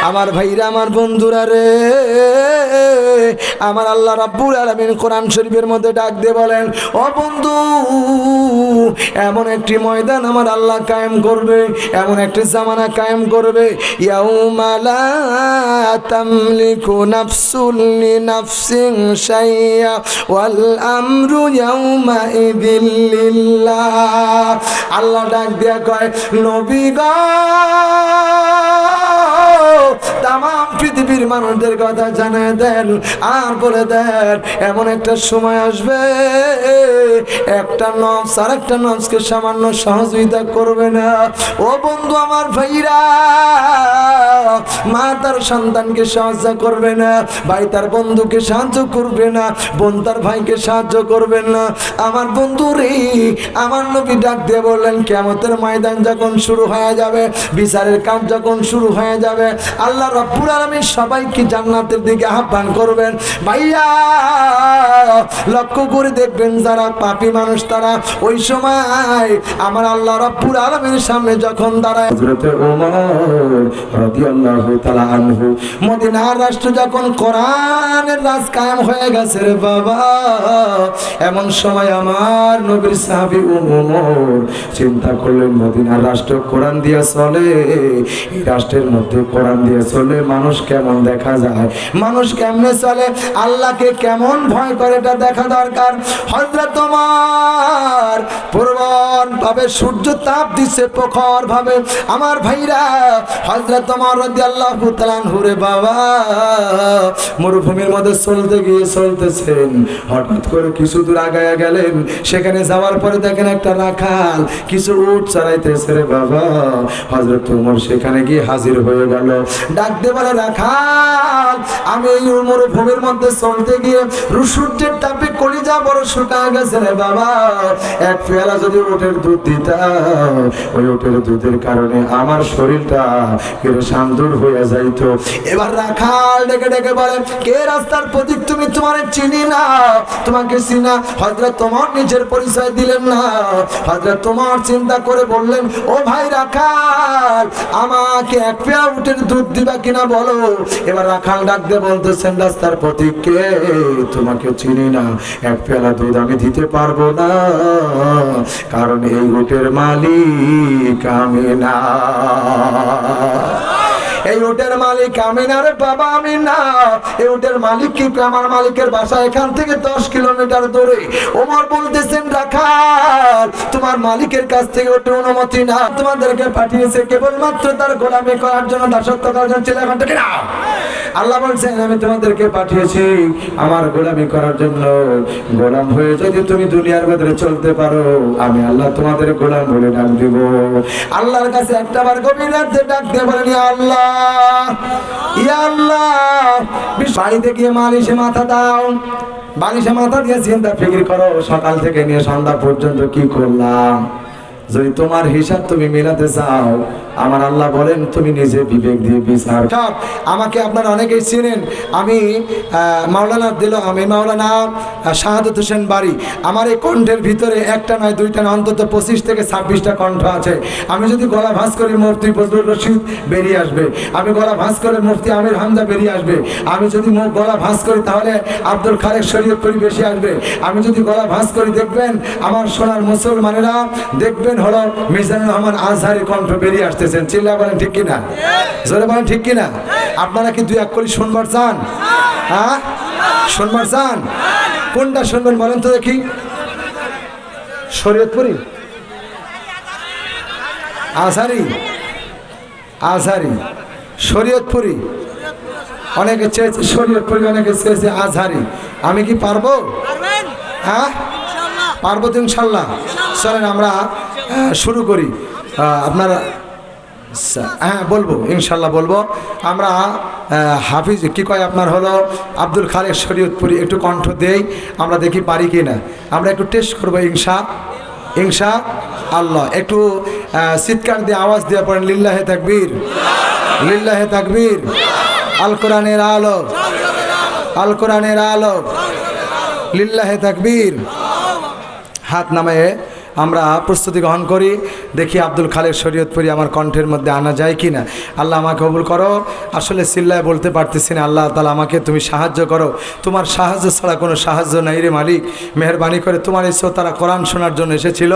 আমার ভাইরা, আমার বন্ধুরা রে, আমার আল্লাহ রাব্বুল আলামিন কোরআন শরীফের মধ্যে ডাক দিয়ে বলেন, ও বন্ধু, এমন একটি ময়দান আমার আল্লাহ কায়েম করবে, এমন একটি জামানা কায়েম করবে, ইয়াউমা লা তামলিকু নাফসুন লিনাফসিন শাইআ ওয়াল আমরু ইয়াউমা ইযিল লিল্লাহ। আল্লাহ ডাক দিয়া কয়, নবী গো, তাম পৃথিবীর মানুষদের কথা জানিয়ে দেন আর বলে দেন, এমন একটা সময় আসবে একটা নফস আর একটা নফসকে সামান্য সহযোগিতা করবে না। ও বন্ধু, আমার ভাইরা, মা তার সন্তানকে সাহায্য করবে না, ভাই তার বন্ধুকে সাহায্য করবে না, বোন তার ভাইকে সাহায্য করবে না। আমার বন্ধু রে, আমার নবী ডাক দিয়ে বললেন, কিয়ামতের ময়দান যখন শুরু হয়ে যাবে, বিচারের কাজ যখন শুরু হয়ে যাবে, আল্লাহ রাব্বুল আলামিন সবাইকে জান্নাতের দিকে আহ্বান করবেন। ভাইয়া লক্ষ্য করে দেখবেন, যারা পাপী মানুষ তারা ওই সময় আমার আল্লাহ রাব্বুল আলামিনের সামনে যখন দাঁড়ায়, হযরত ওমর রাদিয়াল্লাহু তাআলা আনহু, মদিনার রাষ্ট্র যখন কোরআনের রাজ কায়েম হয়ে গেছে রে বাবা, এমন সময় আমার নবীর সাহাবী ওমর চিন্তা করলেন, মদিনার রাষ্ট্র কোরআন দিয়ে চলে, এই রাষ্ট্রের মধ্যে কোরআন দিয়ে চলে মানুষ কেমন দেখা যায়, মানুষ কেমনে চলে, আল্লাহকে কেমন ভয় করে, এটা দেখা দরকার। হযরত ওমর পূর্বন ভাবে সূর্য তাপ দিচ্ছে প্রখর ভাবে, আমার ভাইরা, হযরত ওমর রাদিয়াল্লাহু তাআলা আনহু রে বাবা মরুভূমির মধ্যে চলতে গিয়ে চলতেছেন, হঠাৎ করে কিছু দূর আগায়া গেলেন, সেখানে যাওয়ার পরে দেখেন একটা রাখাল কিছু উট চড়াইতেছে রে বাবা। হযরত ওমর সেখানে গিয়ে হাজির হয়ে গেল, ডাক দিয়ে বলে, রাখাল, আমি এই মরুভূমির মধ্যে চলতে গিয়ে সূর্যের তাপে কলিজা বড় শুকায় গেছে রে বাবা, এক পেয়ালা যদি উটের দুধ দিতাম, ওই উটের দুধের কারণে আমার শরীরটা শান্তর হয়ে যাইত। এবার রাখাল ডেকে ডেকে বলে, কে রাস্তার প্রতীক তুমি? তোমার চিনি না, তোমাকে চিনা। হযরত ওমর নিজের পরিচয় দিলেন না, হযরত ওমর চিন্তা করে বললেন, ও ভাই রাখাল, আমাকে এক পেয়ালা উটের দুধ দিবা কিনা বলো। এবার রাখাল ডাক দিয়ে বলতেছেন, রাস্তার প্রতীক কে? তোমাকে চিনি না, এক পেয়ালা দুধ আমি দিতে পারবো না, কারণ এই উটের মালিক আমি না, এই উটের মালিক আমি না রে বাবা, আমি না। এই উটের মালিক কি? আমার মালিকের বাসা এখান থেকে 10 কিলোমিটার দূরে। ওমর বলতেছেন, রাখাল, তোমার মালিকের কাছ থেকে ওটা অনুমতি না, তোমাদেরকে পাঠিয়েছে কেবলমাত্র তার গোলামি করার জন্য, দাসত্ব করার জন্য। ছেলে এখন থেকে না, আল্লাহ বলছেন, আমি তোমাদেরকে পাঠিয়েছি আমার গোলামি করার জন্য। গোলাম হয়ে যদি তুমি দুনিয়ার ভেতরে চলতে পারো, আমি আল্লাহ তোমাদের গোলাম বলে ডাক দিব। আল্লাহর কাছে একটাবার গভীর রাতে ডাক দিয়ে বলেন, ইয়া আল্লাহ, ইয়া আল্লাহ। বাড়িতে গিয়ে মালিশে মাথা দাও, বালিশে মাথা দিয়ে চিন্তা ফিকির করো, সকাল থেকে নিয়ে সন্ধ্যা পর্যন্ত কি করলাম। যদি তোমার হিসাব তুমি মেলাতে চাও, আমার আল্লাহ বলেন, তুমি নিজে বিবেক দিয়ে বিচার। আমাকে আপনারা অনেকেই চিনেন, আমি মাওলানা আমি মাওলানা শাহাদত হোসেন বাড়ি। আমার এই কণ্ঠের ভিতরে একটা নয়, দুইটা নয়, অন্তত 25 থেকে 26টা কণ্ঠ আছে। আমি যদি গলা ভাঁজ করি, মুফতি ফজলুর রশিদ বেরিয়ে আসবে। আমি গলা ভাঁজ করে মুফতি আমির হামজা বেরিয়ে আসবে। আমি যদি গলা ভাঁজ করি, তাহলে আব্দুল খালেক শরীয়তপুরি বেশি আসবে। আমি যদি গলা ভাঁজ করি, দেখবেন আমার সোনার মুসলমানেরা দেখবেন হলো মিজানুর রহমান আজহারি কণ্ঠ বেরিয়ে আসতেছেন। চিল্লা বলেন ঠিক কিনা, জোরে বলেন ঠিক কিনা। আপনারা কি দুই এক করে শুনবার চান? হ্যাঁ, শুনবার চান? কোনটা শুনবেন বলেন তো দেখি। শরীয়তপুরি, আজহারি, আজহারি, শরীয়তপুরি। অনেকে চেয়েছে শরীয়তপুরি, অনেকে চেয়েছে আজহারি। আমি কি পারবো? হ্যাঁ পারবো তো ইনশাল্লাহ। চলেন আমরা শুরু করি। আপনারা, হ্যাঁ বলবো ইনশাল্লাহ বলবো। আমরা হাফিজ কি কয় আপনার হলো আব্দুল খালেক শরীয়তপুরি একটু কণ্ঠ দেই, আমরা দেখি পারি কি না। আমরা একটু টেস্ট করবো ইনশা আল্লাহ। একটু চিৎকার দিয়ে আওয়াজ দিয়ে পড়েন, লিল্লাহে তাকবীর, লিল্লাহে তাকবীর। আল কোরআনের আলো, আল কোরআনের আলো, লিল্লাহে তাকবীর। হাত নামায়ে আমরা প্রস্তুতি গ্রহণ করি, দেখি আব্দুল খালেক শরীয়তপুরি আমার কণ্ঠের মধ্যে আনা যায় কি না। আল্লাহ আমাকে কবুল করো। আসলে চিল্লায় বলতে পারতেছি না, আল্লাহ তাআলা আমাকে তুমি সাহায্য করো। তোমার সাহায্য ছাড়া কোনো সাহায্য নাই রে মালিক। মেহেরবানি করে তোমার এই শ্রোতারা কোরআন শোনার জন্য এসেছিল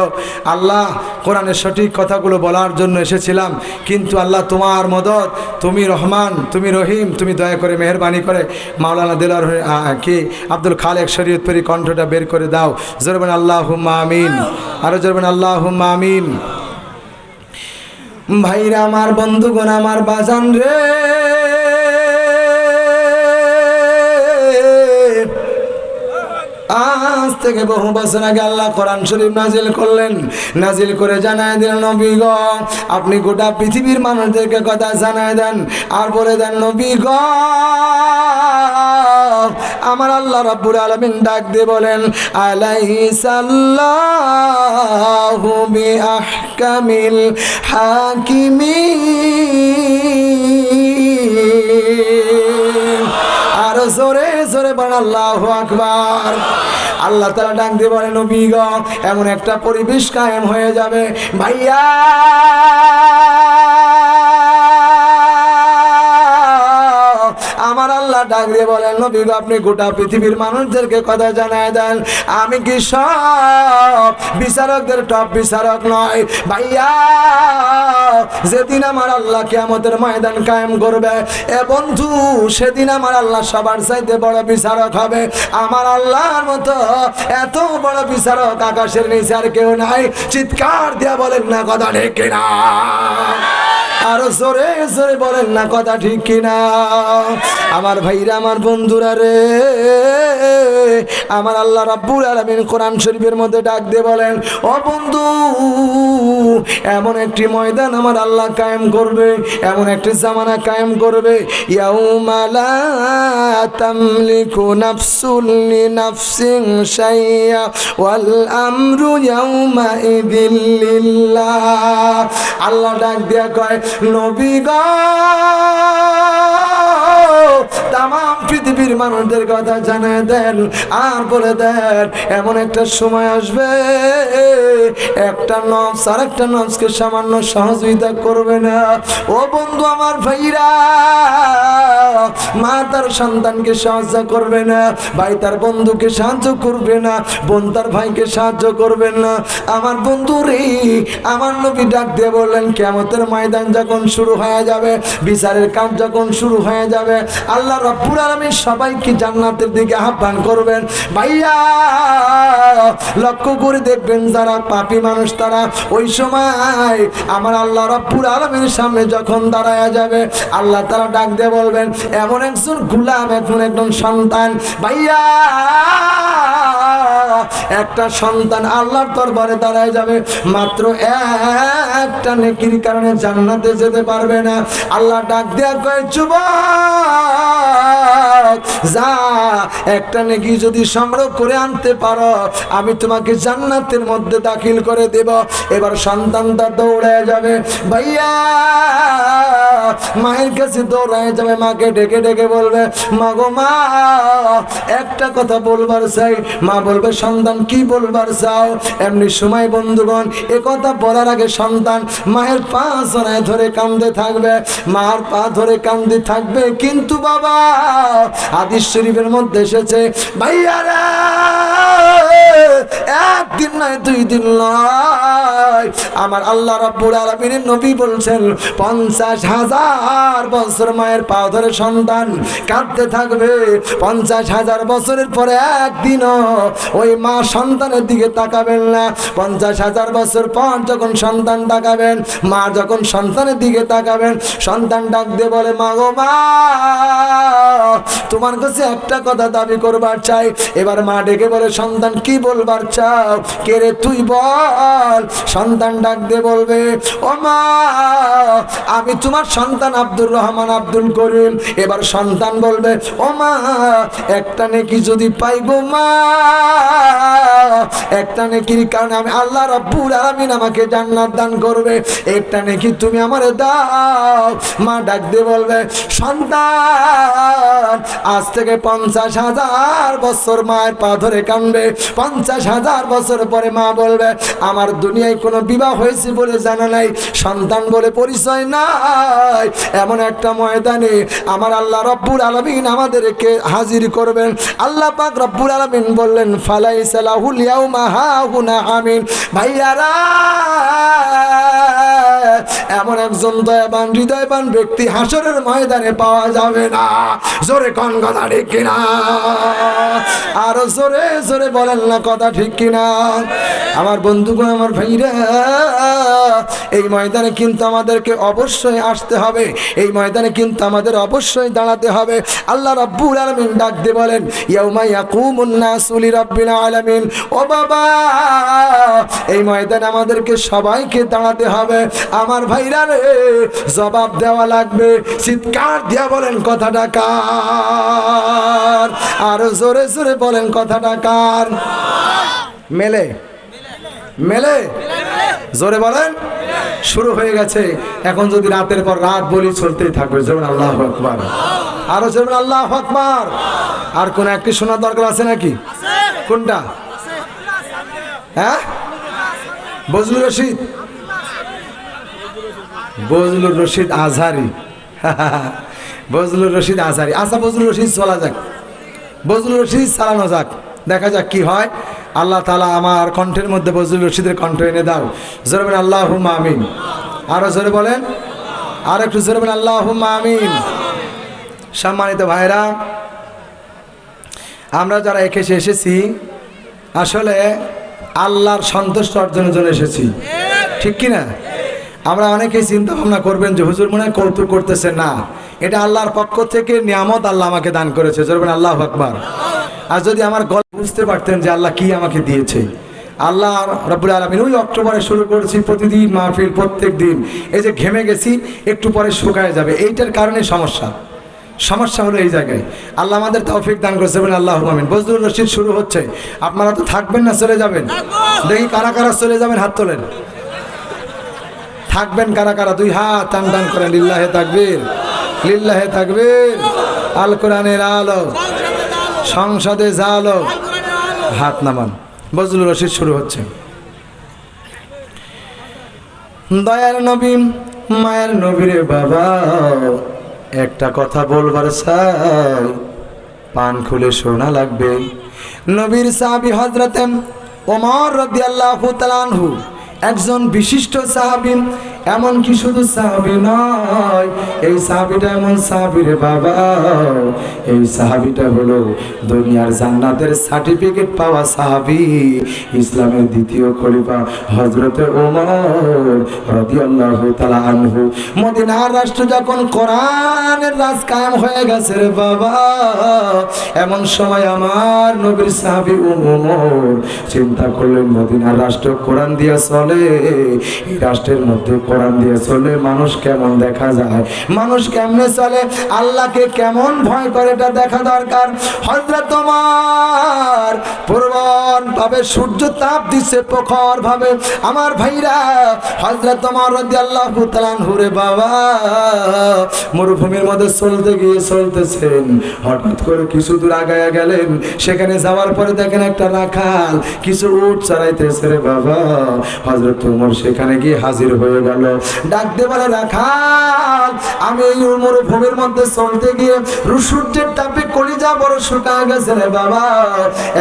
আল্লাহ, কোরআনের সঠিক কথাগুলো বলার জন্য এসেছিলাম, কিন্তু আল্লাহ তোমার মদত, তুমি রহমান, তুমি রহিম, তুমি দয়া করে মেহেরবানি করে মাওলানা দেলার কি আব্দুল খালেক শরীয়তপুরি কণ্ঠটা বের করে দাও। জোরবেন আল্লাহুম্মা আমিন, আরো জোরবেন আল্লাহুম্মা আমিন। ভাইরা আমার, বন্ধুগণ আমার, বাজান রে, আজ থেকে বহু বছর আগে আল্লাহ কোরআন শরীফ নাজিল করলেন। নাজিল করে জানায় দিলেন, নবী গো আপনি গোটা পৃথিবীর মানুষদেরকে কথা জানায় দেন আর বলে দেন, নবী গো আমার আল্লাহ রাব্বুল আলামিন ডাক দিয়ে বলেন, আলাইসাল্লাহু বিআহকামিল হাকিমিন। আর জোরে জোরে বলেন আল্লাহু আকবার। আল্লাহ তাআলা ডাক দিয়ে বলেন, নবী গো এমন একটা পরিবেশ কায়েম হয়ে যাবে ভাইয়া, আমার আল্লাহ ডাক দিয়ে বলেন, নবী গো আপনি গোটা পৃথিবীর মানুষদেরকে কথা জানায় দেন আমি কি সব বিচারকদের টপ বিচারক নয় ভাইয়া। যেদিন আমার আল্লাহ কিয়ামতের ময়দান কায়েম করবে এ বন্ধু, সেদিন আমার আল্লাহ সবার চাইতে বড় বিচারক হবে। আমার আল্লাহর মতো এত বড় বিচারক আকাশের নিচে আর কেউ নাই। চিৎকার দিয়া বলেন না কথা ঠিক কিনা, আরো জোরে জোরে বলেন না কথা ঠিক কিনা। আমার ভাইরা, আমার বন্ধুরা রে, আমার আল্লাহ রাব্বুল আলামিন কোরআন শরীফের মধ্যে ডাক দিয়ে বলেন, ও বন্ধু এমন একটি ময়দান আমার আল্লাহ কায়েম করবে, এমন একটি জামানা কায়েম করবে, ইয়াউমা লা তামলিকু নাফসুন লিনাফসিন শাইআ ওয়াল আমরু ইয়াউমা ইযিল লিল্লাহ। আল্লাহ ডাক দিয়া কয়, নবী গো তাম পৃথিবীর মানুষদের কথা জানায় দেন আর বলে দেন, এমন একটা সময় আসবে একটা নফস আর একটা নফসকে সামান্য সহযোগিতা করবে না। ও বন্ধু আমার ভাইরা, মা তার সন্তানকে সাহায্য করবে না, ভাই তার বন্ধুকে সাহায্য করবে না, বোন তার ভাইকে সাহায্য করবে না। আমার বন্ধু রে, আমার নবী ডাক দিয়ে বললেন, কিয়ামতের ময়দান যখন শুরু হয়ে যাবে, বিচারের কাজ যখন শুরু হয়ে যাবে, আল্লাহ রাব্বুল আলামিন সবাইকে জান্নাতের দিকে আহ্বান করবেন। ভাইয়া লক্ষ্য করে দেখবেন, যারা পাপী মানুষ তারা ওই সময় আমার আল্লাহ রাব্বুল আলামিনের সামনে যখন দাঁড়ায়া যাবে, আল্লাহ তাআলা ডাক দিয়ে বলবেন, এমন একজন গোলাম, এমন একজন সন্তান, ভাইয়া একটা সন্তান আল্লাহর দরবারে দাঁড়ায় যাবে, মাত্র একটা নেকির কারণে জান্নাতে যেতে পারবে না। আল্লাহ ডাক দেয়া কয়, যুবক যা একটা নেকি যদি সংগ্রহ করে আনতে পারো, আমি তোমাকে জান্নাতের মধ্যে দাখিল করে দেব। এবার সন্তানটা দৌড়ায় যাবে, ভাইয়া মায়ের কাছে দৌড়ায় যাবে, মাকে ডেকে ডেকে বলবে, মা গো মা একটা কথা বলবার চাই। মা বলবে, সন্তান কি বলবার চাও? এমনি সময় বন্ধুগণ এ কথা বলার আগে সন্তান মায়ের পা জড়ায় ধরে কান্দে থাকবে, মার পা ধরে কান্দে থাকবে। কিন্তু বাবা হাদিস শরীফের মধ্যে এসেছে, ভাইয়ারা একদিন নয়, দুই দিন নয়, আমার আল্লাহ রাব্বুল আলামিনের নবী বলছেন 50,000 বছর মায়ের পা ধরে সন্তান কাঁদতে থাকবে। 50,000 বছরের পরে একদিনও ওই মা সন্তানের দিকে তাকাবেন না। 50,000 বছর পর যখন সন্তান তাকাবেন, মা যখন সন্তানের দিকে তাকাবেন, সন্তান ডাক দিয়ে বলে, মা গো মা তোমার কাছে একটা কথা দাবি করবার চাই। এবার মা ডেকে বলে, সন্তান কি বলবার চাও? কে রে তুই বল। সন্তান ডাক দিয়ে বলবে, ও মা আমি তোমার সন্তান আব্দুর রহমান, আব্দুল করিম। এবার সন্তান বলবে, ও মা একটা নেকি যদি পাই গো মা, একটা নেকির কারণে আমি আল্লাহ রাব্বুল আলামিন আমাকে জান্নাত দান করবে, একটা নেকি তুমি আমারে দাও। মা ডাক দিয়ে বলবে, সন্তান আজ থেকে 50,000 বছর মায়ের পা ধরে কাঁদবে, 50,000 বছর পরে মা বলবে আমার দুনিয়ায় কোনো বিবাহ হয়েছে বলে জানা নাই, সন্তান বলে পরিচয় নাই। এমন একটা ময়দানে আমার আল্লাহ রব্বুল আলামিন আমাদেরকে হাজির করবেন। আল্লাহ পাক রব্বুল আলামিন বললেন ফালাইসা লাহুল ইয়াউমা হাহুনা আমিন। ভাইয়ারা, এমন একজন দয়াবান হৃদয়বান ব্যক্তি হাসরের ময়দানে পাওয়া যাবে না। জোরে কোন কথা ঠিক কিনা? আরো জোরে জোরে বলেন না কথা ঠিক কিনা? আমার বন্ধুগণ, আমার ভাইরা, এই ময়দানে কিন্তু আমাদেরকে অবশ্যই আসতে হবে, এই ময়দানে কিন্তু আমাদের অবশ্যই দাঁড়াতে হবে। আল্লাহ রাব্বুল আলামিন ডাক দিয়ে বলেন ইয়াউমা ইয়াকুমুন নাসু লিরাব্বিল আলামিন। ও বাবা, এই ময়দানে আমাদেরকে সবাইকে দাঁড়াতে হবে। আমার ভাইরা রে, জবাব দেওয়া লাগবে। চিৎকার দিয়া বলেন কথাটা কার? আরো জোরে জোরে বলেন কথাটা কার? মেলে মেলে জোরে বলেন। শুরু হয়ে গেছে। এখন যদি রাতের পর রাত বলি চলতেই থাকবে। যেমন আল্লাহু আকবার, আরো যেমন আল্লাহু আকবার। আর কোন একটি শোনার দরকার আছে নাকি? কোনটা? হ্যাঁ, বজলুর রশিদ, বজলুর রশিদ আজহারি। বজলুর রশিদ আজহারি। আচ্ছা, বজলুর রশিদ চলা যাক, বজলুর রশিদ চালানো যাক, দেখা যাক কি হয়। আল্লাহ তাআলা আমার কণ্ঠের মধ্যে বজলুর রশিদের কণ্ঠ এনে দাও। জোরে বলেন আল্লাহুম্মা আমিন। আরো জোরে বলেন, আর একটু জোরে বলেন আল্লাহুম্মা আমিন। সম্মানিত ভাইরা, আমরা যারা এখানে এসেছি আসলে আল্লাহর সন্তুষ্ট অর্জনের জন্য এসেছি, ঠিক কিনা? আমরা অনেকেই চিন্তা ভাবনা করবেন যে হুজুর মনে হয় কৌতুক করতেছে। না, এটা আল্লাহর পক্ষ থেকে নিয়ামত আল্লাহ আমাকে দান করেছে। জোরে বলেন আল্লাহু আকবার। আর যদি আমার গল্প বুঝতে পারতেন যে আল্লাহ কি আমাকে দিয়েছে। আল্লাহ রাব্বুল আলামিন, ওই অক্টোবরে শুরু করেছি প্রতিদিন মাহফিল, প্রত্যেক দিন। এই যে ঘেমে গেছি, একটু পরে শুকায় যাবে, এইটার কারণে সমস্যা হলো এই জায়গায়। আল্লাহ আমাদের তৌফিক দান করেছে, বলেন আল্লাহুম্মা আমিন। বজলুর রশিদ শুরু হচ্ছে, আপনারা তো থাকবেন না চলে যাবেন? দেখি কারা কারা চলে যাবেন, হাত তোলেন। থাকবেন কারা কারা? দুই হাত টান টান করেন। লিল্লাহে তাকবীর, লিল্লাহে তাকবীর। আল কোরআনের আলো, সংসদে জালো। হাত নামান। বজলুর রশিদ শুরু হচ্ছে। দয়ার নবী, মায়ের নবীরে বাবা, একটা কথা বলবার চাই, পান খুলে শোনা লাগবে। নবীর সাহাবী হযরতে ওমর রাদিয়াল্লাহু তাআলা আনহু একজন বিশিষ্ট সাহাবী। এমনকি শুধু সাহাবী নয়, এই সাহাবীটা এমন সাহাবী রে বাবা, এই সাহাবীটা হলো দুনিয়ার জান্নাতের সার্টিফিকেট পাওয়া সাহাবী, ইসলামের দ্বিতীয় খলিফা হযরতে ওমর রাদিয়াল্লাহু তাআলা আনহু। মদিনার রাষ্ট্র যখন কোরআনের রাজ কায়েম হয়ে গেছে রে বাবা, এমন সময় আমার নবীর সাহাবী ওমর চিন্তা করলেন মদিনার রাষ্ট্র কোরআন দিয়া চলে, এই রাষ্ট্রের মধ্যে কোরআন দিয়ে চলে মানুষ কেমন দেখা যায়, মানুষ কেমনে চলে, আল্লাহকে কেমন ভয় করে, এটা দেখা দরকার। হযরত ওমর পূর্বন ভাবে সূর্য তাপ দিচ্ছে প্রখর ভাবে। আমার ভাইরা, হযরত ওমর রাদিয়াল্লাহু তাআলা আনহু রে বাবা মরুভূমির মধ্যে চলতে গিয়ে চলতেছেন, হঠাৎ করে কিছু দূর আগায়া গেলেন। সেখানে যাওয়ার পরে দেখেন একটা রাখাল কিছু উট চড়াইতেছে রে বাবা। হযরত ওমর সেখানে গিয়ে হাজির হয়ে গেল। ডাক দিয়ে বলে, রাখাল, আমি এই মরুভূমির মধ্যে চলতে গিয়ে সূর্যের তাপে কলিজা বড় শুকায় গেছে রে বাবা,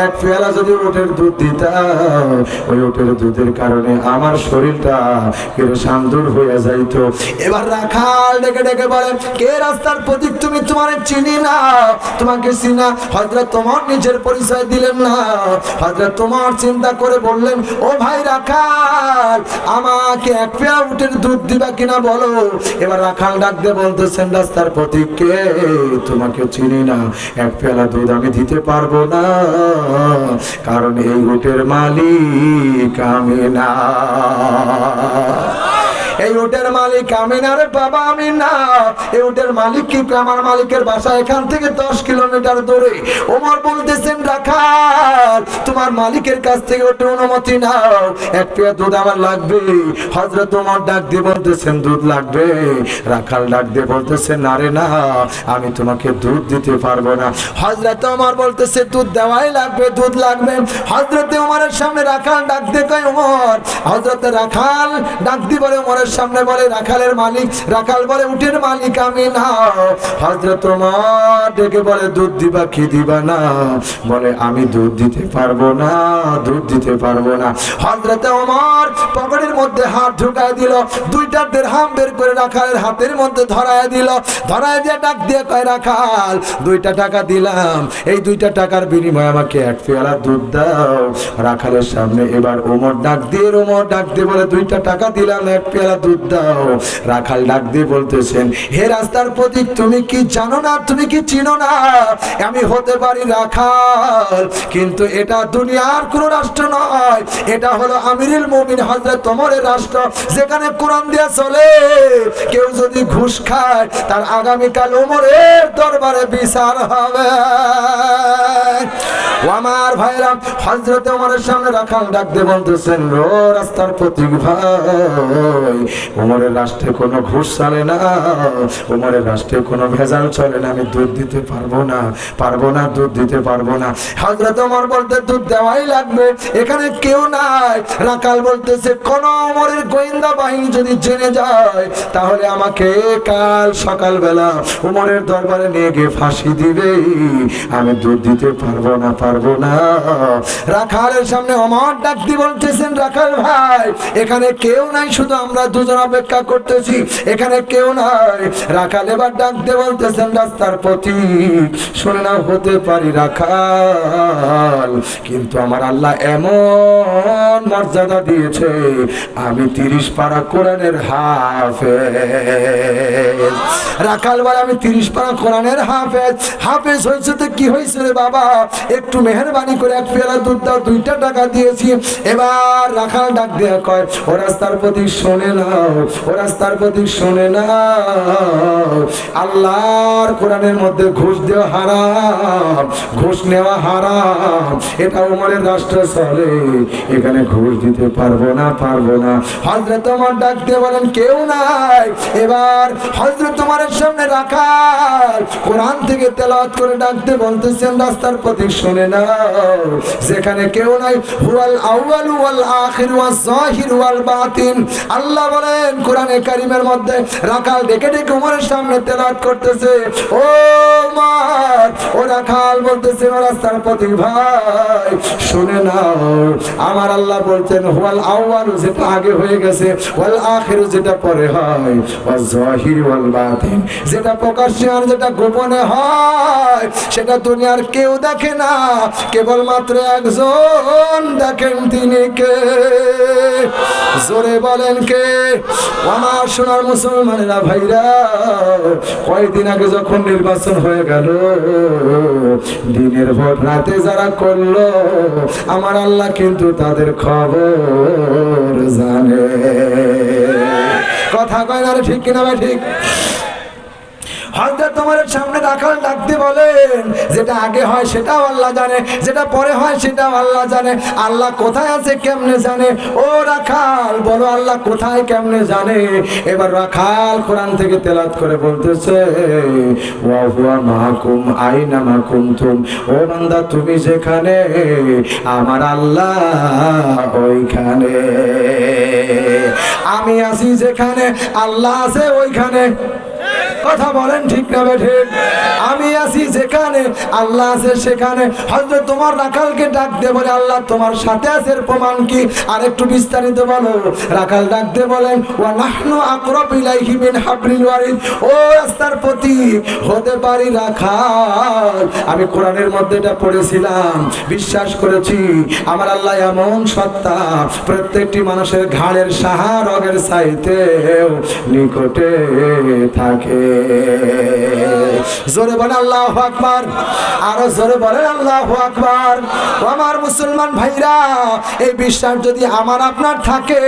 এক পেয়ালা যদি উটের দুধ দিতাম, ওই উটের দুধের কারণে আমার শরীরটা শান্তর হয়ে যাইতো। এবার রাখাল ডেকে ডেকে বলে, কে রাস্তার প্রতীক তুমি? তোমার চিনি না, তোমাকে চিনা। হযরত ওমর নিজের পরিচয় দিলেন না। হযরত ওমর চিন্তা করে বললেন, ও ভাই রাখাল, আমাকে এক পেয়ালা উটের দুধ দিবা কিনা বলো। এবার রাখাল ডাক দিয়ে বলতেছেন, রাস্তার প্রতীক কে? তোমাকে চিনি না, এক পেয়ালা দুধ আমি দিতে পারবো না, কারণ এই উটের মালিক আমি না। এই উটের মালিক আমি না রে বাবা, আমি না। এই উটের মালিক কি? আমার মালিকের বাসা এখান থেকে 10 কিলোমিটার দূরে। ওমর বলতেছেন রাখাল তোমার মালিকের কাছ থেকে ওটা অনুমতি নাও, এক পেয়া দুধ আমার লাগবে। হযরত ওমর ডাক দিয়ে বলতেছেন দুধ লাগবে? রাখাল ডাক দিয়ে বলতেছেন না রে না, আমি তোমাকে দুধ দিতে পারবো না। হযরত ওমর বলতেছে দুধ দেওয়াই লাগবে, দুধ লাগবে। হযরত ওমরের সামনে রাখাল ডাক দিয়ে কয় ওমর। হযরত রাখাল ডাক দিয়ে বলে ওমরের সামনে, বলে রাখালের মালিক। রাখাল বলে উটের মালিক আমি না। হযরত ওমর ডেকে বলে দুধ দিবা কি দিবা না? বলে আমি দুধ দিতে পারবো না, দুধ দিতে পারবো না। হযরত ওমর পকেটের মধ্যে হাত ঢুকায় দিল, 2টা দিরহাম বের করে রাখালের হাতের মধ্যে ধরায় দিল। ধরায় দিয়ে ডাক দিয়ে কয় রাখাল 2টা টাকা দিলাম, এই 2টা টাকার বিনিময়ে আমাকে 1 পেয়ালা দুধ দাও। রাখালের সামনে এবার ওমর ডাক দিয়ে বলে 2টা টাকা দিলাম, 1 পেয়ালা দুধ দাও। রাখাল ডাক দিয়ে বলতেছেন হে রাস্তার প্রতীক, তুমি কি জানো না, তুমি কি চিনো না আমি হতে পারি রাখাল, কিন্তু এটা দুনিয়ার কোন রাষ্ট্র নয়, এটা হলো আমিরুল মুমিন হযরত ওমরের রাষ্ট্র, যেখানে কোরআন দিয়ে চলে। কেউ যদি ঘুষ খায় তার আগামীকাল ওমরের দরবারে বিচার হবে। ও আমার ভাইরা, হযরত ওমরের সামনে রাখাল ডাক দিয়ে বলতেছেন ও রাস্তার প্রতীক ভাই, ওমরের রাষ্ট্রে কোনো ঘুষ চলে না, ওমরের রাষ্ট্রে কোনো ভেজাল চলে না, আমি দুধ দিতে পারবো না, দুধ দিতে পারবো না। হযরত ওমর বলতে দুধ দেওয়াই লাগবে, এখানে কেউ নাই। রাখাল বলতেছে কোন ওমরের গোয়েন্দা বাহিনী যদি জেনে যায় তাহলে আমাকে কাল সকালবেলা ওমরের দরবারে নিয়ে গিয়ে ফাঁসি দিবে, আমি দুধ দিতে পারবো না। রাখালের সামনে ওমর ডাক দিয়ে বলতেছেন রাখাল ভাই, এখানে কেউ নাই, শুধু আমরা দুজন অপেক্ষা করতেছি, এখানে কেউ নাই। রাখাল এবার ডাক দিয়ে বলতেছেন রাস্তার প্রতীক, শুনে না হতে পারি রাখাল, কিন্তু আমার আল্লাহ এমন মর্যাদা দিয়েছে আমি 30 পারা কোরআনের হাফেজ। রাখাল বলে আমি 30 পারা কোরআনের হাফেজ। হাফেজ হয়েছে তো কি হয়েছে রে বাবা, একটু মেহেরবানি করে 1 পেয়ালা দুধ দাও, 2টা টাকা দিয়েছি। এবার রাখাল ডাক দিয়ে কয় ও রাস্তার প্রতীক শোনে নাও, ও রাস্তার প্রতীক শোনে নাও, আল্লাহর কোরআনের মধ্যে ঘুষ দেওয়া হারাম, ঘুষ নেওয়া হারাম, এটা ওমরের রাষ্ট্র চলে, এখানে ঘুষ দিতে পারবো না। হযরত ওমর ডাক দিয়ে বলেন কেউ নাই। এবার হযরত ওমরের সামনে রাখাল কোরআন থেকে তেলাওয়াত করে ডাক দিয়ে বলতেছেন রাস্তার প্রতীক শুনে নাও, যেখানে কেউ নাই, হুয়াল আউয়ালু ওয়াল আখির ওয়াজ যাহির ওয়াল বাতিন। আল্লাহ বলেন কোরআনে কারীমের মধ্যে, রাখাল ডেকে ডেকে ওমরের সামনে তেলাওয়াত করতেছে, ও ওমর, ও রাখাল বলতেছে ও রাস্তার প্রতীক ভাই শুনে নাও, আমার আল্লাহ বলছেন হুয়াল আউয়ালু যেটা আগে হয়ে গেছে, ওয়াল আখিরু যেটা পরে হয়, ওয়াজ যাহির ওয়াল বাতিন যেটা প্রকাশ্যে আর যেটা গোপনে হয়, সেটা দুনিয়ার কেউ দেখে না, কেবলমাত্র একজন দেখেন, তিনি কে? জোরে বলেন কে? আমার সোনার মুসলমানেরা ভাইরা, কয়েকদিন আগে যখন নির্বাচন হয়ে গেল, দিনের ভোট রাতে যারা করলো, আমার আল্লাহ কিন্তু তাদের খবর জানে। কথা কয় না রে, ঠিক কিনা ভাই? ঠিক। হযরত ওমরের সামনে রাখাল ডাকতে বলেন যেটা আগে হয় সেটাও আল্লাহ জানে, যেটা পরে হয় সেটাও আল্লাহ জানে। আল্লাহ কোথায় আছে কেমনে জানে? ও রাখাল বলো আল্লাহ কোথায় কেমনে জানে? এবার রাখাল কোরআন থেকে তেলাওয়াত করে বলতেছে ওয়া হুয়া মাকুম আইনা মা কুনতুম, ও বান্দা তুমি যেখানে আমার আল্লাহ ওইখানে, আমি আছি যেখানে আল্লাহ আছে ওইখানে। কথা বলেন ঠিক না ঠিক? আমি আছি যেখানে আল্লাহ আছে সেখানে। হযরত তোমার রাখালকে ডাক দিয়ে বলে আল্লাহ তোমার সাথে আছে এর প্রমাণ কি? আর একটু বিস্তারিত বলো। রাখাল ডাক দিয়ে বলেন ওয়া নাহনু আকরাবু ইলাইহি মিন হাবলিল ওয়ারিদ, ও রাস্তার প্রতীক হতে পারি রাখাল। আমি কোরআনের মধ্যে এটা পড়েছিলাম, বিশ্বাস করেছি আমার আল্লাহ এমন সত্তা, প্রত্যেকটি মানুষের ঘাড়ের সাহা রগের চাইতেও নিকটে থাকে। জোরে বলেন আল্লাহু আকবার, আরো জোরে বলেন আল্লাহু আকবার। আমার মুসলমান ভাইরা, এই বিশ্বাস যদি আমার আপনার থাকে,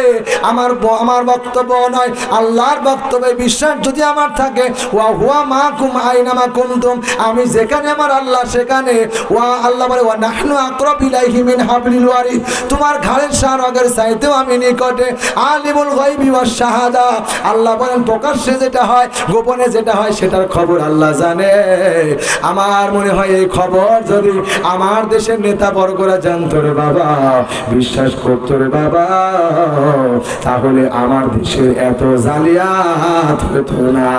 আমার বক্তব্য নয়, আল্লাহর বক্তব্য, এই বিশ্বাস যদি আমার থাকে, ওয়া হুয়া মাকুম আইনামা কুনতুম, আমি যেখানে আমার আল্লাহ সেখানে। ওয়া আল্লাহ বলে ওয়া নাহনু আকরাবু ইলাইহি মিন হাবলিল ওয়ারিদ, তোমার ঘাড়ের শাহরগের চাইতেও আমি নিকটে। আলিমুল গায়বি ওয়াশ শাহাদা, আল্লাহ বলেন প্রকাশ্যে যেটা হয়, গোপনে যেটা হয়, সেটার খবর আল্লাহ জানে। আমার মনে হয় এই খবর যদি আমার দেশের নেতা বর্গরা জানতো রে বাবা, বিশ্বাস করতো রে বাবা, তাহলে আমার দেশে এত জালিয়াত হতো না,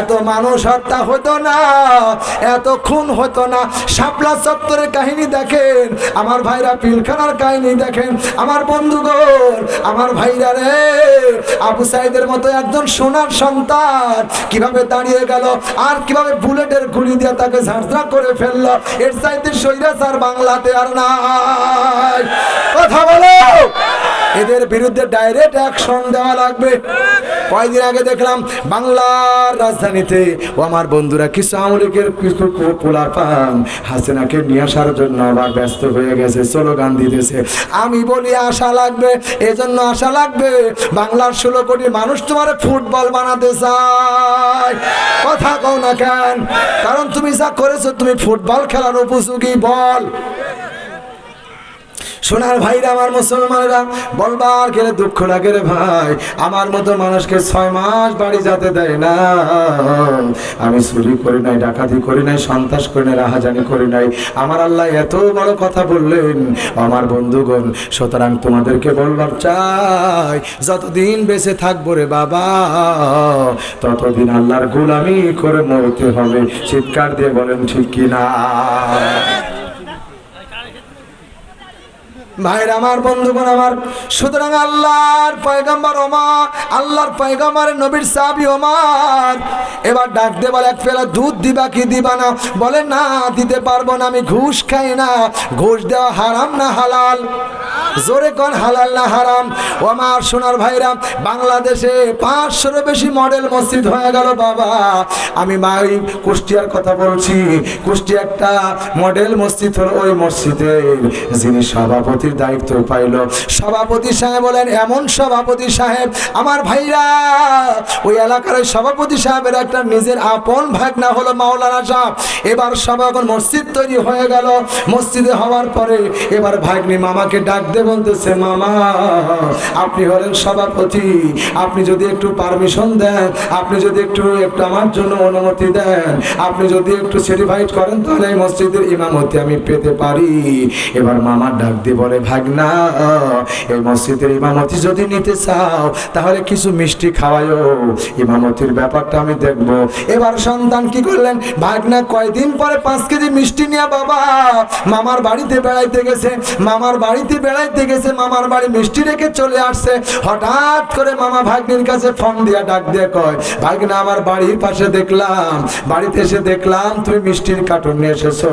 এত মানুষ হত্যা হতো না, এত খুন হতো না। শাপলা চত্বরের কাহিনী দেখেন, আমার ভাইরা পিলখানার কাহিনী দেখেন, আমার বন্ধুগণ, আমার ভাইরা রে, আবু সাইদের মতো একজন সোনার সন্তান কিভাবে দাঁড়িয়ে গেল, আর কিভাবে বুলেটের গুলি দিয়ে তাকে ঝাঁঝরা করে ফেললো। এর চাইতে স্বৈরাচার বাংলাতে আর নাই। কথা বলো, এদের বিরুদ্ধে ডাইরেক্ট অ্যাকশন দেওয়া লাগবে। কয়েকদিন আগে দেখলাম বাংলার রাজধানীতে, ও আমার বন্ধুরা, কিছু আওয়ামী লীগের কিছু পোলাপান হাসিনাকে নিয়ে আসার জন্য আবার ব্যস্ত হয়ে গেছে, স্লোগান দিতেছে। আমি বলি আশা লাগবে, এজন্য আশা লাগবে, বাংলার 16 কোটি মানুষ তোমার ফুটবল বানাতে চায়। কথা কও না কেন? কারণ তুমি যা করেছো, তুমি ফুটবল খেলার উপযোগী বল। সোনার ভাইরা, আমার মুসলমানেরা, বলবার গেলে দুঃখ লাগে রে ভাই, আমার মতো মানুষকে 6 মাস বাড়ি যেতে দেয় না। আমি চুরি করি নাই, ডাকাতি করি নাই, সন্ত্রাস করি নাই, রাহাজানি করি নাই, আমার আল্লাহ এত বড় কথা বললেন আমার বন্ধুগণ। সুতরাং তোমাদেরকে বলবার চাই, যতদিন বেঁচে থাকবো রে বাবা, ততদিন আল্লাহর গোলামি করে মরতে হবে। চিৎকার দিয়ে বলেন ঠিক কিনা? ভাইরা আমার, বন্ধুগণ আমার, সুতরাং আল্লাহর পয়গম্বর ওমর, আল্লাহর পয়গম্বর নবীর সাহাবী ওমর এবার ডাক দিয়ে বলে, এক পেলা দুধ দিবা কি দিবা না? বলে না, দিতে পারবো না, আমি ঘুষ খাই না। ঘুষ দেওয়া হারাম না হালাল? জোরে কোন হালাল না হারাম? ও আমার সোনার ভাইরা, বাংলাদেশে 500-এরও বেশি মডেল মসজিদ হয়ে গেল বাবা। আমি মাই কুষ্টিয়ার কথা বলছি। কুষ্টিয়া একটা মডেল মসজিদ হলো, ওই মসজিদের যিনি সভাপতি দায়িত্ব পাইল, সভাপতি সাহেব বলেন, এমন সভাপতি সাহেব, আমার ভাইরা, ওই এলাকার সভাপতি সাহেবের একটা নিজের আপন ভাগনা হলো মাওলানা সাহেব। এবার সব এখন মসজিদ তৈরি হয়ে গেল। মসজিদে হওয়ার পরে এবার ভাগ্নি মামাকে ডাক দিয়ে বলতেছে, মামা আপনি হলেন সভাপতি, আপনি যদি একটু পারমিশন দেন, আপনি যদি একটু আমার জন্য অনুমতি দেন, আপনি যদি একটু সার্টিফাইড করেন, তাহলে এই মসজিদের ইমামতি আমি পেতে পারি। এবার মামার ডাক দিয়ে বলে, ভাগনা, এই মসজিদের ইমামতি যদি নিতে চাও, তাহলে কিছু মিষ্টি খাওয়ায়ও, ইমামতির ব্যাপারটা আমি দেখব। এবার সন্তান কি করলেন, ভাগনা কয়দিন পরে 5 কেজি মিষ্টি নিয়ে বাবা মামার বাড়িতে বেড়াইতে গেছে। মামার বাড়িতে বেড়াইতে গেছে, মামার বাড়ি মিষ্টি রেখে চলে আসছে। হঠাৎ করে মামা ভাগ্নির কাছে ফোন দিয়া ডাক দিয়ে কয়, ভাগনা, আমার বাড়ির পাশে দেখলাম, বাড়িতে এসে দেখলাম তুমি মিষ্টির কার্টুন নিয়ে এসেছো,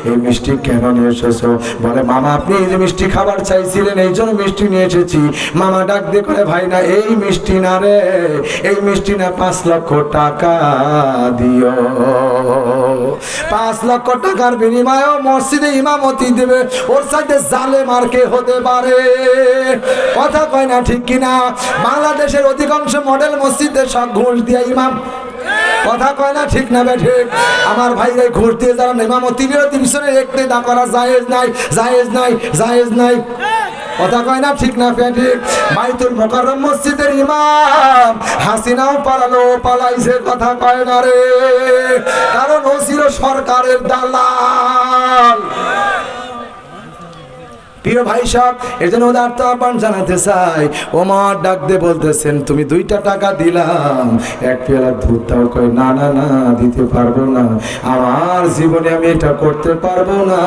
এই মিষ্টি কেন নিয়ে এসেছো? বলে, মামা আপনি এই যে মিষ্টি খাবার চাইছিলেন, এই জন্য মিষ্টি নিয়ে এসেছি। মামা ডাক দিয়ে করে, ভাই না, এই মিষ্টি না রে, এই মিষ্টি না, 5 লক্ষ টাকা দিও। 5 লক্ষ টাকার বিনিময়ে মসজিদে ইমামতি দেবে, ওর সাথে জালেম আর কে হতে পারে? কথা কয় না ঠিক কিনা? বাংলাদেশের অধিকাংশ মডেল মসজিদে সব ঘুষ দিয়ে ইমাম। কথা কয় না ঠিক না ঠিক? আমার ভাইরা, ঘুষ দিয়ে যারা ইমামতি পিছনে একটু না করা জায়েজ নাই, জায়েজ নাই, জায়েজ নাই। কথা কয় না ঠিক না ঠিক? বাইতুল মুকাররম মসজিদের ইমাম হাসিনাও পালালো, পালাইছে। কথা কয় না রে, কারণ ও ছিল সরকারের দালাল। প্রিয় ভাই সাহেব, এর জন্য উদারত আহ্বান জানাতে চাই। ওমর ডাক দিয়ে বলতেছেন, তুমি 2টা টাকা দিলাম, 1 পেয়ালা দুধ দাও। কই, না না না, দিতে পারবো না, আমার জীবনে আমি এটা করতে পারবো না,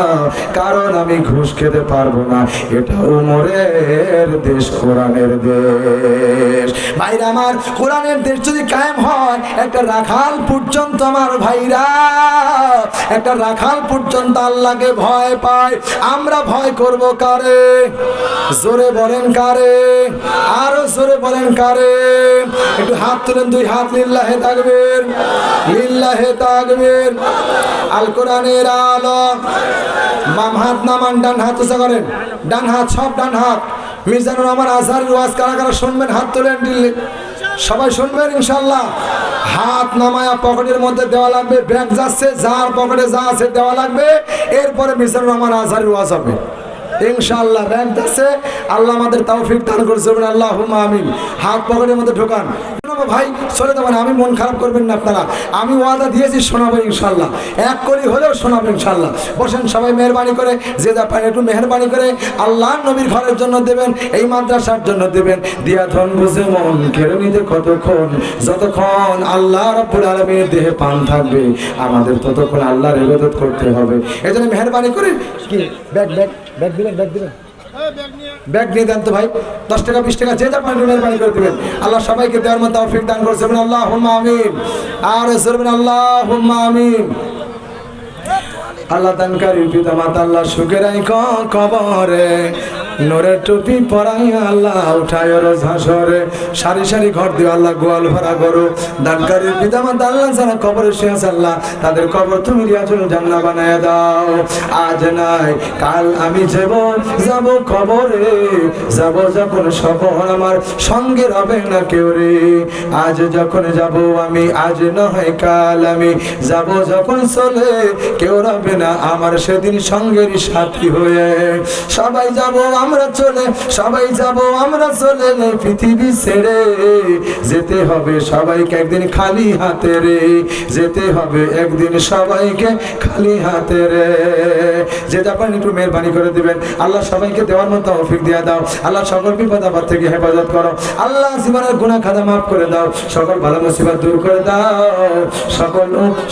কারণ আমি ঘুষ খেতে পারবো না। এটা ওমরের দেশ, কোরআনের দেশ। ভাইরা আমার, কোরআনের দেশ যদি কায়েম হয়, একটা রাখাল পর্যন্ত, আমার ভাইরা, একটা রাখাল পর্যন্ত আল্লাহকে ভয় পায়। আমরা ভয় করবো কারে? জোরে বলেন কারে? আরো জোরে বলেন কারে? একটু হাত তুলেন, দুই হাত, লিল্লাহে তাকবীর, লিল্লাহে তাকবীর। আল কোরআনের আলো। বাম হাত নামান, ডান হাত উঁচা করেন, ডান হাত, সব ডান হাত। মিজানুর রহমান আজহারীর ওয়াজ কারা কারা শুনবেন হাত তোলেন, সবাই শুনবেন ইনশাআল্লাহ। হাত নামায়া পকেটের মধ্যে দেওয়া লাগবে, ব্যাগ যাচ্ছে, যার পকেটে যা আছে দেওয়া লাগবে। এরপরে মিজানুর রহমান আজহারীর ওয়াজ হবে ইনশাআল্লাহ। ব্যাগ যাচ্ছে, আল্লাহ আমাদের তৌফিক দান করুন, আল্লাহুম্মা আমিন। হাত পকেটের মধ্যে ঢোকান ভাই, চলে যাবেন, আমি মন খারাপ করবেন না আপনারা। আমি ওয়াদা দিয়েছি শোনাবো ইনশাআল্লাহ, এক কলি হলেও শোনাবো ইনশাআল্লাহ। বসেন সবাই, মেহরবানি করে যে যা পারেন একটু মেহরবানি করে আল্লাহর নবীর ঘরের জন্য দেবেন, এই মাদ্রাসার জন্য দেবেন। দিয়া ধন বুঝে মন কেড়ে নিতে কতক্ষণ, যতক্ষণ আল্লাহ রাব্বুল আলামিনের দেহে পান থাকবে আমাদের ততক্ষণ আল্লাহর ইবাদত করতে হবে। এজন্য মেহরবানি করে কি ব্যাগ ব্যাগ ব্যাগ দিবেন, ব্যাগ দিবেন, ব্যাগ নিয়ে দেন তো ভাই। 10 টাকা 20 টাকা যে যা পারেন মেহরবানি করে দিবেন। আল্লাহ সবাইকে দেওয়ার মতো তৌফিক দান করছেন, আল্লাহুম্মা আমিন। আর সরবেন আল্লাহুম্মা আমিন। আল্লাহ দানকারীর পিতা মাতা আল্লাহ সুখে রাখো কবরে, নূরের টুপি পরাই আল্লাহ উঠায় রোজ হাসরে, সারি সারি ঘর দিও আল্লাহ গোয়াল ভরা করো। দানকারীর পিতা মাতা আল্লাহ যারা কবরে শুয়ে আছে আল্লাহ তাদের কবর তুমি রিয়াজুল জান্নাহ বানায় দাও। আজ নাই কাল আমি যাব কবরে, যাব যখন সফর আমার সঙ্গে রবে না কেউ রে। আজ যখন যাব আমি, আজ নয় কাল আমি যাব যখন চলে, কেউ রবে না আমার সেদিন সঙ্গের সাথী হয়ে। সবাই যাব আমরা চলে, সবাই যাব আমরা চলে, পৃথিবী ছেড়ে যেতে হবে সবাইকে একদিন খালি হাতে রে, যেতে হবে একদিন সবাইকে খালি হাতে রে। যেটা পারেন একটু মেহরবানি করে দিবেন। আল্লাহ সবাইকে দেওয়ার মতো তৌফিক দিয়ে দাও। আল্লাহ সকল বিপদ আপদ থেকে হেফাজত করো। আল্লাহ জীবনের গুনাহ খাতা মাফ করে দাও, সকল ভালো মুসিবত দূর করে দাও।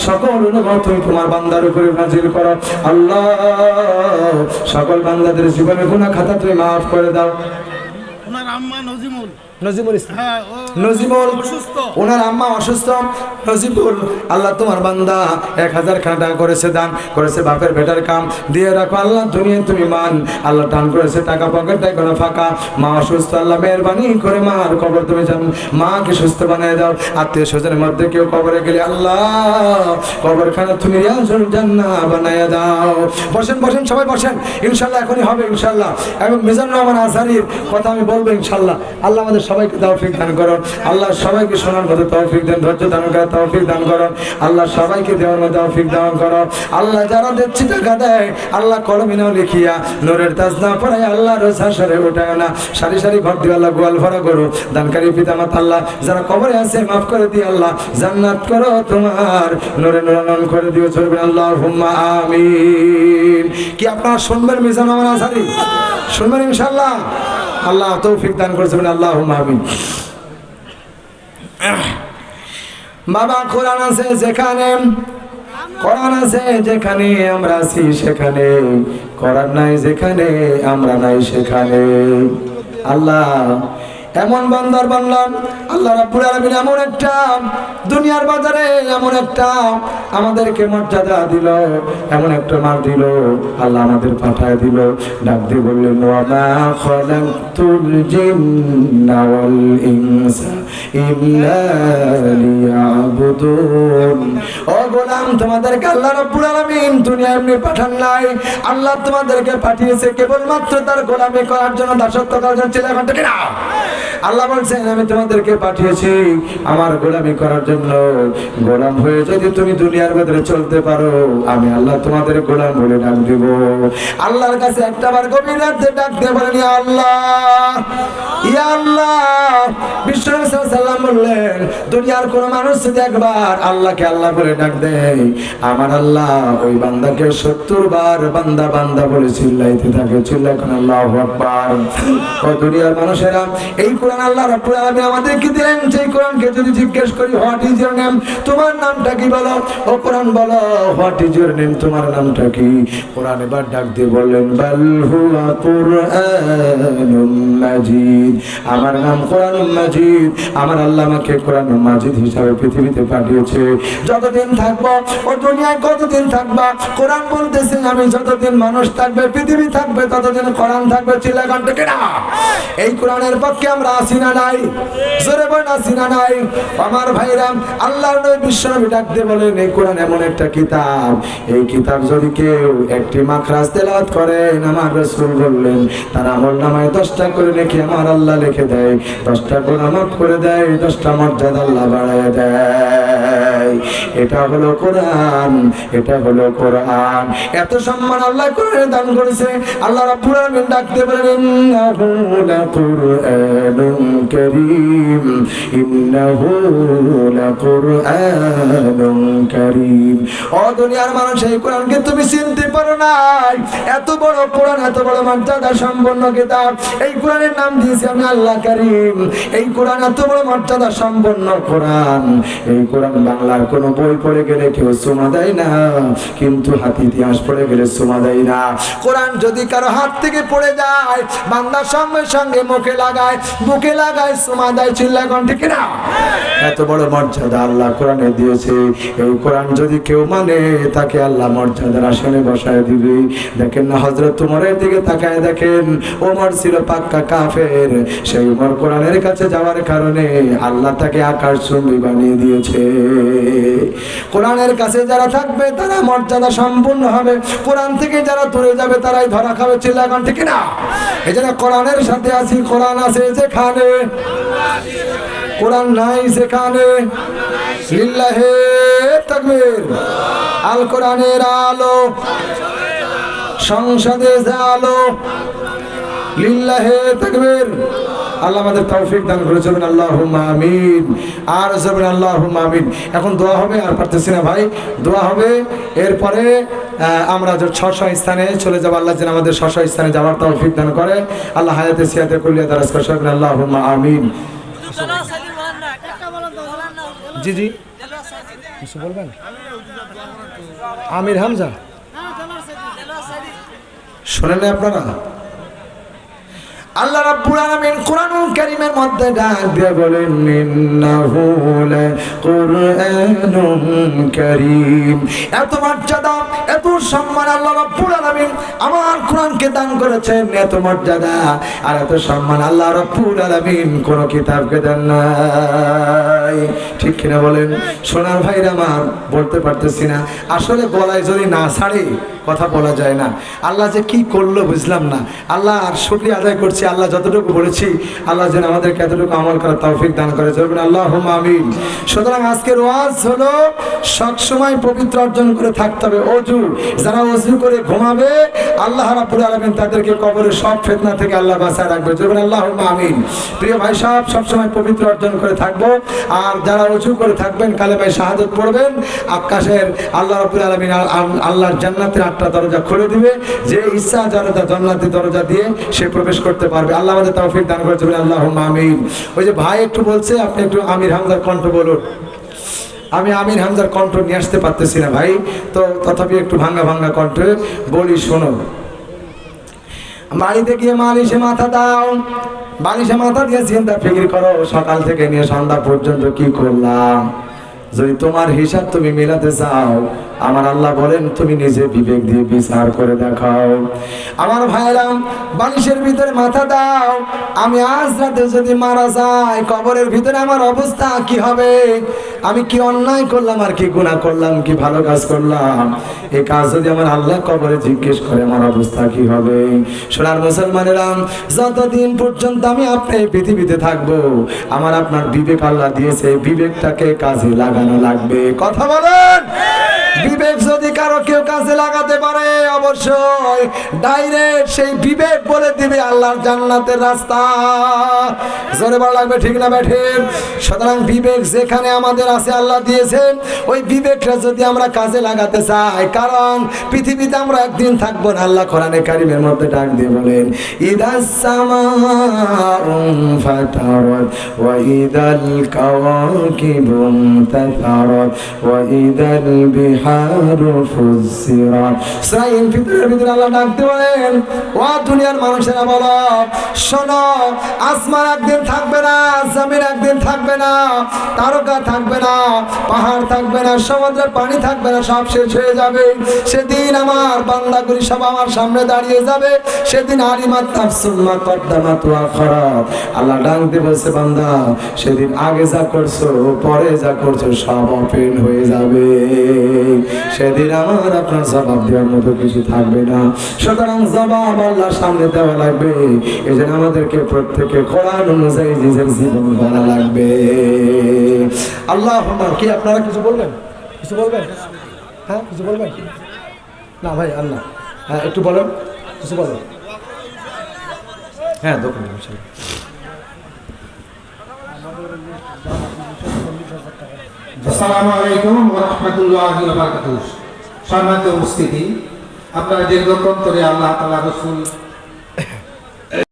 সকল অনুভব তুমি তোমার বান্দার উপরে নাজিল করো আল্লাহ। সকল বান্দাদের জীবনের গুনাহ খাতা তুমি মাফ করে দাও। ওনার আম্মা নজিমুল, নজিমুল ওনার আম্মা অসুস্থ। নজিবুল আল্লাহ তোমার বান্দা 1000 টাকা করেছে, দান করেছে, বাপের বেটার কাম দিয়ে রাখো আল্লাহ। দুনিয়া তুমি মান আল্লাহ টান করেছে, টাকা পকেটটাই কোনো ফাঁকা। মা অসুস্থ আল্লাহ মেহরবানি করে মার কবর তুমি জান, মাকে সুস্থ বানিয়ে দাও। আত্মীয় স্বজনের মধ্যে কেউ কবরে গেলে আল্লাহ কবরখানা তুমি রিয়াজুল জান্নাহ বানিয়ে দাও। বসেন বসেন সবাই বসেন, ইনশাআল্লাহ এখনই হবে ইনশাআল্লাহ। এবং মিজানুর রহমান আজহারীর কথা আমি বলবো ইনশাআল্লাহ। আল্লাহ আমাদের সবাইকে তৌফিক দান করুন, আল্লাহ সবাইকে শোনার মতো তৌফিক দেন, ধৈর্য দান করার তৌফিক দান করুন, আল্লাহ সবাইকে দেওয়ার মতো তৌফিক দান করুন। আল্লাহ যারা দিচ্ছি টাকা দেয় আল্লাহ কলমিনাও লিখিয়া নূরের তাজ না পড়ায় আল্লাহ রোজ হাসরে ওঠায় না, সারি সারি ঘর দিয়ে আল্লাহ গোয়াল ভরা করো। দানকারী পিতা মাতা আল্লাহ যারা কবরে আছে মাফ করে দিয়ে আল্লাহ জান্নাত করো, তোমার নূরে নূরায়ন করে দিও। চলবে আল্লাহুম্মা আমিন। কি আপনারা শুনবেন মিজানুর রহমান আজহারী? শুনবেন ইনশাআল্লাহ। আল্লাহ তৌফিক দান করছেন, আল্লাহুম্মা আমিন। বাবা কোরআন আছে যেখানে, কোরআন আছে যেখানে আমরা আছি সেখানে, কোরআন নাই যেখানে আমরা নাই সেখানে। আল্লাহ এমন বান্দার বানলাম আল্লাহ রাব্বুল আলামিন এমন একটা দুনিয়ার বাজারে এমন একটা আমাদেরকে মর্যাদা দিল, এমন একটা মাল দিল, আল্লাহ আমাদের পাঠায় দিল। ডাক দিয়ে বললেন ওয়া মা খালাকতুল জিন্না ওয়াল ইনসা ইল্লা লিয়াবুদুন। ও গোলাম তোমাদেরকে আল্লাহ রাব্বুল আলামিন দুনিয়ায় এমনি পাঠান নাই, আল্লাহ তোমাদেরকে পাঠিয়েছে কেবলমাত্র তার গোলামি করার জন্য, দাসত্ব করার জন্য। ছেলে এখন ঠিক না? আল্লাহ বলছেন আমি তোমাদেরকে পাঠিয়েছি আমার গোলামি করার জন্য। গোলাম হয়ে যদি তুমি দুনিয়ার ভিতরে চলতে পারো আমি আল্লাহ তোমাদের গোলাম বলে ডাক দিব। আল্লাহর কাছে একটাবার গভীর রাতে ডাক দিয়ে বলেন ইয়া আল্লাহ, ইয়া আল্লাহ। বিষ্ণু সাল্লাল্লাহু আলাইহি ওয়াসাল্লাম বললেন দুনিয়ার কোন মানুষ যদি একবার আল্লাহকে আল্লাহ বলে ডাক দেয় আমার আল্লাহ ওই বান্দাকে 70 বার বান্দা বান্দা বলে চিল্লাইতে থাকে। চিল্লায় কোন আল্লাহু আকবার। ও দুনিয়ার মানুষেরা এই কোরআন আল্লাহ রাব্বুল আলামিন আমাদেরকে দিলেন। সেই কোরআনকে যদি জিজ্ঞেস করি হোয়াট ইজ ইউর নেম, তোমার নামটা কি বলো, ও কোরআন বলো হোয়াট ইজ ইউর নেম, তোমার নামটা কি? কোরআন এবার ডাক দিয়ে বললেন বাল হুয়া কুরআনুম মাজিদ, আমার নাম কোরআনুম মাজিদ। আমার আল্লাহ আমাকে কোরআনুম মাজিদ হিসাবে পৃথিবীতে পাঠিয়েছে। যতদিন থাকবো ও দুনিয়ায় কতদিন থাকবা, কোরআন বলতেছে আমি যতদিন মানুষ থাকবে পৃথিবী থাকবে ততদিন কোরআন থাকবে। চিল্লাগান ঠিক না? এই কোরআনের পক্ষে আমরা আছি না নাই? জোরে বলেন আছি না নাই? আমার ভাইরা, আল্লাহর নবী বিশ্বনবী ডাক দিয়ে বলেন এই কোরআন এমন একটা কিতাব, এই কিতাব যদি কেউ একটি মাখরাজ তেলাওয়াত করেন, আমার রাসূল বললেন তার আমলনামায় 10টা করে নেকি আমার আল্লাহ লিখে দেয়, 10টা গুনাহ মাফ করে দেয়, 10টা মর্যাদা আল্লাহ বাড়ায় দেয়। এটা হলো কোরআন, এটা হলো কোরআন। এত সম্মান আল্লাহ কোরআনে দান করেছে। আল্লাহ রাব্বুল আলামিন ডাক দিয়ে বলেন ইন্নাহু লাকুরআনুন কারীম, ইন্নাহু লাকুরআনুন কারীম। ও দুনিয়ার মানুষ, এই কোরআনকে তুমি চিনতে পারো নাই? এত বড় কোরআন, এত বড় মর্যাদা সম্পন্ন কিতাব, এই কোরআনের নাম দিয়েছি আমি আল্লাহ কারীম। এই কোরআন এত বড় মর্যাদা সম্পন্ন কোরআন। এই কোরআন বাংলার কোনো বই পড়ে গেলে কেউ চুমা দেয় না, কিন্তু হাতি ইতিহাস পড়ে গেলে চুমা দেয় না। কোরআন যদি কারো হাত থেকে পড়ে যায়, বান্দা সঙ্গে সঙ্গে মুখে লাগায়, বুকে লাগায়, চুমা দেয়। চিল্লাগান ঠিক না? এত বড় মর্যাদা আল্লাহ কোরআনে দিয়েছে। এই কোরআন যদি কেউ মানে, তাকে আল্লাহ মর্যাদার আসনে বসায় দিবে। দেখেন না হযরত ওমরের দিকে তাকায় দেখেন, ওমর ছিল পাক্কা কাফের। সেই ওমর কোরআনের কাছে যাওয়ার কারণে আল্লাহ তাকে আকাশচুম্বী বানিয়ে দিয়েছে। কোরআনের কাছে যারা থাকবে তারা মর্যাদা সম্পূর্ণ হবে, কোরআন থেকে যারা দূরে যাবে তারাই ধরা খাবে। চিল্লাগান ঠিক না? এজন্য কোরআনের সাথে আছি। কোরআন আছে যেখানে, কোরআন নাই সেখানে। লিল্লাহে তাকবীর। আল কোরআনের আলো, সংসদে আলো। লিল্লাহে তাকবীর। আল্লাহ আমাদের তৌফিক দান করে। যাবেন আল্লাহুম্মা আমিন, আর যাবেন আল্লাহুম্মা আমিন। এখন দোয়া হবে, আর পারতেছি না ভাই, দোয়া হবে। এরপরে আমরা যে 600 স্থানে চলে যাব। আল্লাহ যেন আমাদের 600 স্থানে যাওয়ার তৌফিক দান করে। আল্লাহ হায়াতে সিয়াতে কুল্লিয়া দারাজ করে। যাবেন আল্লাহুম্মা আমিন। জি জি কিছু বলবেন? আমির হামজা শোনেন না আপনারা? আল্লাহ রাব্বুল আলামিন কোরআনুল কারীমের মধ্যে ডাক দিয়ে বলেন ইন্নাহু লাকুরআনুন কারীম। এত মর্যাদা, এত সম্মান আল্লাহ রাব্বুল আলামিন আমার কোরআনকে দান করেছেন। এত মর্যাদা আর এত সম্মান আল্লাহ রাব্বুল আলামিন কোন কিতাবকে দেন নাই। ঠিক কিনা বলেন? সোনার ভাইরা আমার, বলতে পারতেছি না আসলে, গলায় যদি না ছাড়ে কথা বলা যায় না। আল্লাহ যে কি করলো বুঝলাম না। আল্লাহ আর শুকরিয়া আদায় করছি। আল্লাহ যতটুকু বলেছি আল্লাহ যেন আমাদেরকে এতটুকু আমল করার তৌফিক দান করে। যাবেন আল্লাহুম্মা আমিন। সুতরাং আজকের ওয়াজ হলো সবসময় পবিত্র অর্জন করে থাকতে হবে। অজু, যারা অজু করে ঘুমাবে আল্লাহ রাব্বুল আলামিন তাদেরকে কবরের সব ফিতনা থেকে আল্লাহ বাঁচায় রাখবে। যাবেন আল্লাহুম্মা আমিন। প্রিয় ভাই সাহেব, সবসময় পবিত্র অর্জন করে থাকবো। আর যারা অজু করে থাকবেন কালেমায়ে শাহাদাত পড়বেন, আকাশের আল্লাহ রাব্বুল আলামিন আল্লাহর জান্নাতের 8টা দরজা খুলে দিবে। যে ইচ্ছা জান্নাতের দরজা দিয়ে সে প্রবেশ করতে পারবে। আল্লাহ আমাদের তৌফিক দান করে। যাবেন আল্লাহুম্মা আমিন। ওই যে ভাই একটু বলছে, আপনি একটু আমির হামজার কণ্ঠ বলুন। আমি আমির হামজার কণ্ঠ নিয়ে আসতে পারতেছি না ভাই, তো তথাপি একটু ভাঙ্গা ভাঙ্গা কণ্ঠে বলি, শোনো। বাড়িতে গিয়ে মালিশে মাথা দাও, বালিশে মাথা দিয়ে চিন্তা ফিকির করো সকাল থেকে নিয়ে সন্ধ্যা পর্যন্ত কি করলাম। যদি তোমার হিসাব তুমি মেলাতে চাও, আমার আল্লাহ বলেন তুমি নিজে বিবেক দিয়ে বিচার করে দেখাও। আমার ভাইরা, বালিশের ভিতরে মাথা দাও। আমি আজ রাতে যদি মারা যাই, কবরের ভিতরে আমার অবস্থা কি হবে? আমি কি অন্যায় করলাম, আর কি গুনাহ করলাম, কি ভালো কাজ করলাম? এই কাজ যদি আমার আল্লাহ কবরে জিজ্ঞেস করে, আমার অবস্থা কি হবে? সোনার মুসলমানেরা, যতদিন পর্যন্ত আমি আপনি পৃথিবীতে থাকবো, আমার আপনার বিবেক আল্লাহ দিয়েছে, বিবেকটাকে কাজে লাগানো লাগবে। কথা বলেন। বিবেক যদি কারো কেউ কাজে লাগাতে পারে অবশ্যই ডাইরেক্ট সেই বিবেক বলে দিবে আল্লাহর জান্নাতের রাস্তা। জোরে বলা লাগবে, ঠিক না ব্যাঠিক? সুতরাং বিবেক যেখানে আমাদের আছে আল্লাহ দিয়েছেন, ওই বিবেকটা যদি আমরা কাজে লাগাতে চাই, কারণ পৃথিবীতে আমরা একদিন থাকবো না। আল্লাহ কোরআনে কারিমের মধ্যে ডাক দিয়ে বলেন, ইদাস সামাউ ফাতারাত ওয়া ইদাল কাওয়াকিবু তাসারাত ওয়া ইদাল বিহারু ফুসিরাত। সূরা ইনফিতারের ভিতরে আল্লাহ ডাক দিয়ে বলেন, ও দুনিয়ার মানুষেরা বলো, শোনো, আসমান একদিন থাকবে না, জমিন একদিন থাকবে না, তারকা থাকবে না, পাহাড় থাকবে না, সমুদ্রের পানি থাকবে না, সব শেষ হয়ে যাবে। সেদিন আমার বান্দাগুলি সব আমার সামনে দাঁড়িয়ে যাবে। সেদিন আলিমাত নাফসুম মা কদ্দামাত ওয়া আখারাত। আল্লাহ ডাক দিয়ে বলছে, বান্দা, সেদিন আগে যা করছো পরে যা করছো সব ওপেন হয়ে যাবে। সেদিন আমার আপনার জবাব দেওয়ার মতো কিছু থাকবে না। সুতরাং জবাব আল্লাহর সামনে দেওয়া লাগবে। এই জন্য আমাদেরকে প্রত্যেকে কোরআন অনুযায়ী নিজের জীবন গড়া লাগবে। আল্লাহ কি আপনারা কিছু বলবেন? কিছু বলবেন? হ্যাঁ, কিছু বলবেন? না ভাই, আল্লাহ, হ্যাঁ একটু বলেন, কিছু বলেন। হ্যাঁ, দেখুন আসসালামু আলাইকুম ওয়া রাহমাতুল্লাহি ওয়া বারাকাতুহু। সম্মানিত উপস্থিতি, আপনারা দীর্ঘক্ষণ ধরে আল্লাহ তাআলা রাসূল